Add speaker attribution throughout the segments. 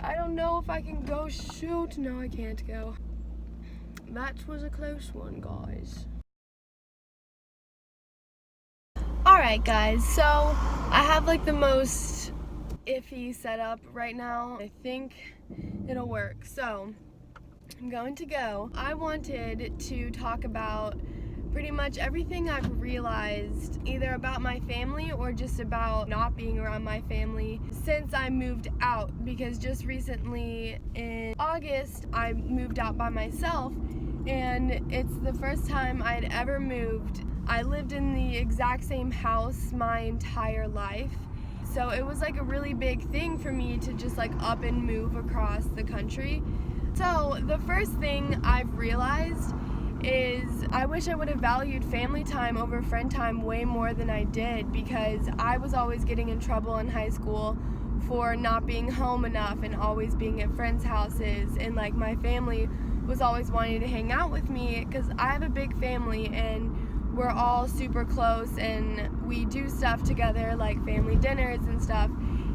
Speaker 1: I don't know if I can go shoot. No, I can't go. That was a close one, guys. Alright guys, so I have like the most iffy setup right now. I think it'll work. So I'm going to go. I wanted to talk about pretty much everything I've realized, either about my family or just about not being around my family since I moved out, because just recently in August I moved out by myself, and it's the first time I'd ever moved. I lived in the exact same house my entire life, so it was like a really big thing for me to just like up and move across the country. So the first thing I've realized is I wish I would have valued family time over friend time way more than I did, because I was always getting in trouble in high school for not being home enough and always being at friends' houses, and like my family was always wanting to hang out with me because I have a big family and we're all super close and we do stuff together like family dinners and stuff,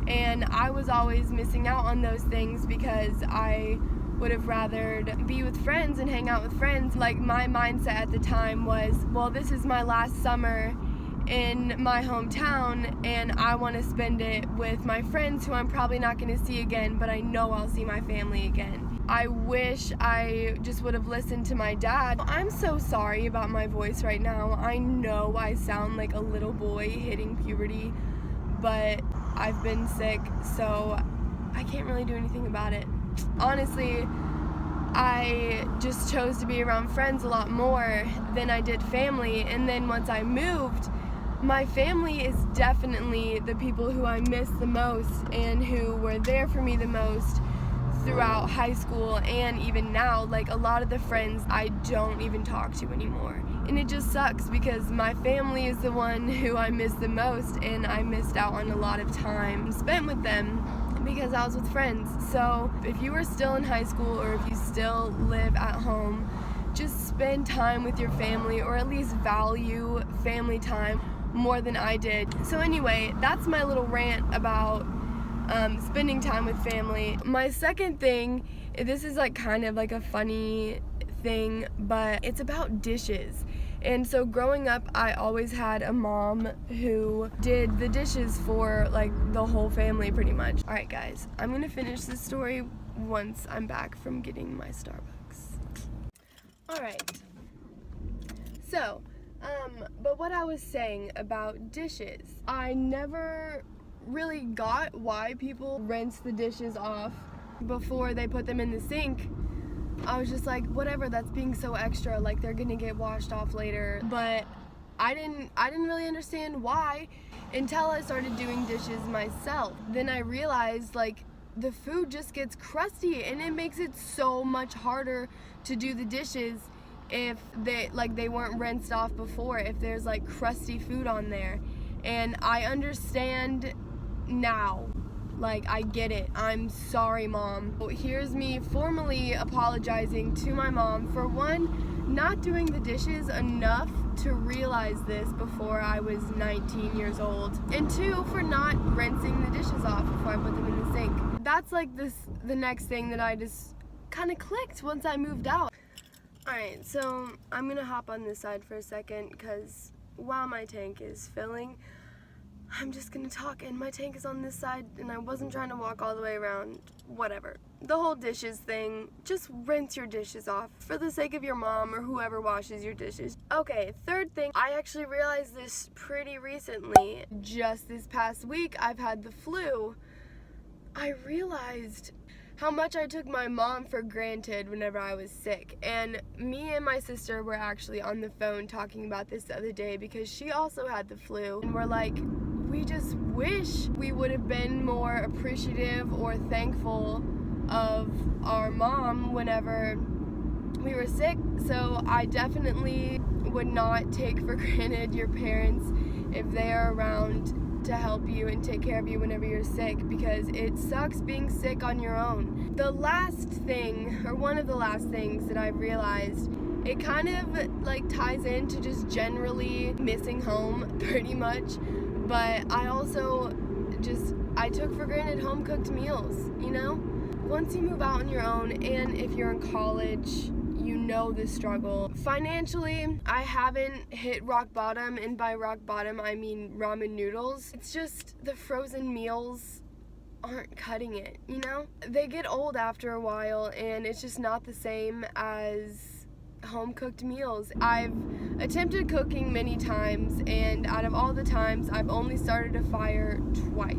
Speaker 1: and I was always missing out on those things because I would have rathered be with friends and hang out with friends. Like my mindset at the time was, well, this is my last summer in my hometown and I want to spend it with my friends who I'm probably not going to see again, but I know I'll see my family again. I wish I just would have listened to my dad. I'm so sorry about my voice right now. I know I sound like a little boy hitting puberty, but I've been sick, so I can't really do anything about it. Honestly, I just chose to be around friends a lot more than I did family, and then once I moved, my family is definitely the people who I miss the most and who were there for me the most throughout high school and even now. Like a lot of the friends I don't even talk to anymore, and it just sucks because my family is the one who I miss the most, and I missed out on a lot of time spent with them because I was with friends. So if you are still in high school or if you still live at home, just spend time with your family, or at least value family time more than I did. So anyway, that's my little rant about spending time with family. My second thing, this is like kind of like a funny thing, but it's about dishes. And so growing up, I always had a mom who did the dishes for like the whole family pretty much. Alright guys, I'm gonna finish this story once I'm back from getting my Starbucks. Alright, so, but what I was saying about dishes, I never really got why people rinse the dishes off before they put them in the sink. I was just like, whatever, that's being so extra, like they're gonna get washed off later. But I didn't really understand why until I started doing dishes myself. Then I realized like the food just gets crusty, and it makes it so much harder to do the dishes if they weren't rinsed off before, if there's like crusty food on there. And I understand now. Like, I get it. I'm sorry, Mom. Here's me formally apologizing to my mom for, one, not doing the dishes enough to realize this before I was 19 years old, and two, for not rinsing the dishes off before I put them in the sink. That's like the next thing that I just kind of clicked once I moved out. Alright, so I'm gonna hop on this side for a second because while my tank is filling, I'm just gonna talk, and my tank is on this side and I wasn't trying to walk all the way around. Whatever. The whole dishes thing, just rinse your dishes off for the sake of your mom or whoever washes your dishes. Okay, third thing, I actually realized this pretty recently. Just this past week, I've had the flu. I realized how much I took my mom for granted whenever I was sick. And me and my sister were actually on the phone talking about this the other day because she also had the flu. And we're like, we just wish we would have been more appreciative or thankful of our mom whenever we were sick. So I definitely would not take for granted your parents if they are around to help you and take care of you whenever you're sick, because it sucks being sick on your own. The last thing, or one of the last things that I've realized, it kind of like ties into just generally missing home pretty much, but I also I took for granted home cooked meals, you know? once you move out on your own, and if you're in college, you know the struggle. Financially, I haven't hit rock bottom, and by rock bottom, I mean ramen noodles. It's just the frozen meals aren't cutting it, you know? They get old after a while, and it's just not the same as home-cooked meals. I've attempted cooking many times, and out of all the times, I've only started a fire twice.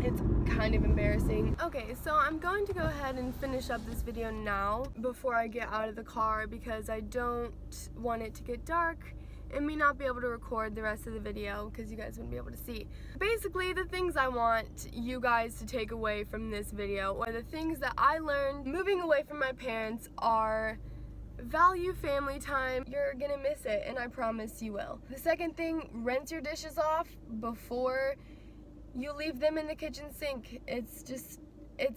Speaker 1: It's kind of embarrassing. Okay, so I'm going to go ahead and finish up this video now before I get out of the car, because I don't want it to get dark and me not be able to record the rest of the video because you guys wouldn't be able to see. Basically, the things I want you guys to take away from this video, or the things that I learned moving away from my parents, are value family time. You're gonna miss it, and I promise you will. The second thing, rinse your dishes off before you leave them in the kitchen sink. It's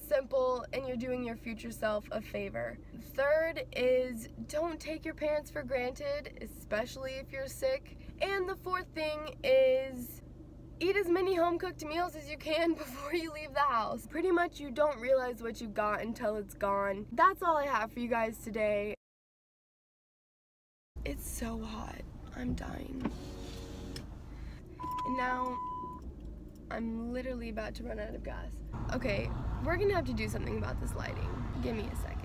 Speaker 1: simple, and you're doing your future self a favor. Third is, don't take your parents for granted, especially if you're sick. And the fourth thing is, eat as many home-cooked meals as you can before you leave the house. Pretty much you don't realize what you got until it's gone. That's all I have for you guys today. It's so hot. I'm dying. And now I'm literally about to run out of gas. Okay, we're gonna have to do something about this lighting. Give me a second.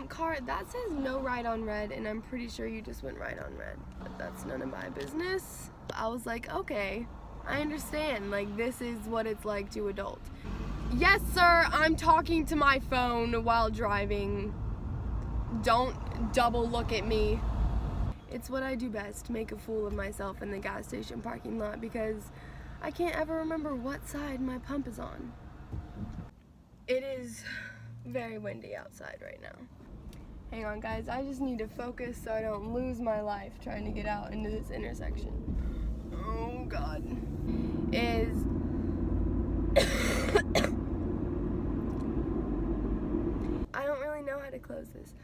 Speaker 1: Car, that says no ride on red, and I'm pretty sure you just went right on red, but that's none of my business. I was like, okay, I understand. Like, this is what it's like to adult. Yes, sir, I'm talking to my phone while driving. Don't double look at me. It's what I do best, make a fool of myself in the gas station parking lot, because I can't ever remember what side my pump is on. It is very windy outside right now. Hang on, guys, I just need to focus so I don't lose my life trying to get out into this intersection. Oh God. I don't really know how to close this.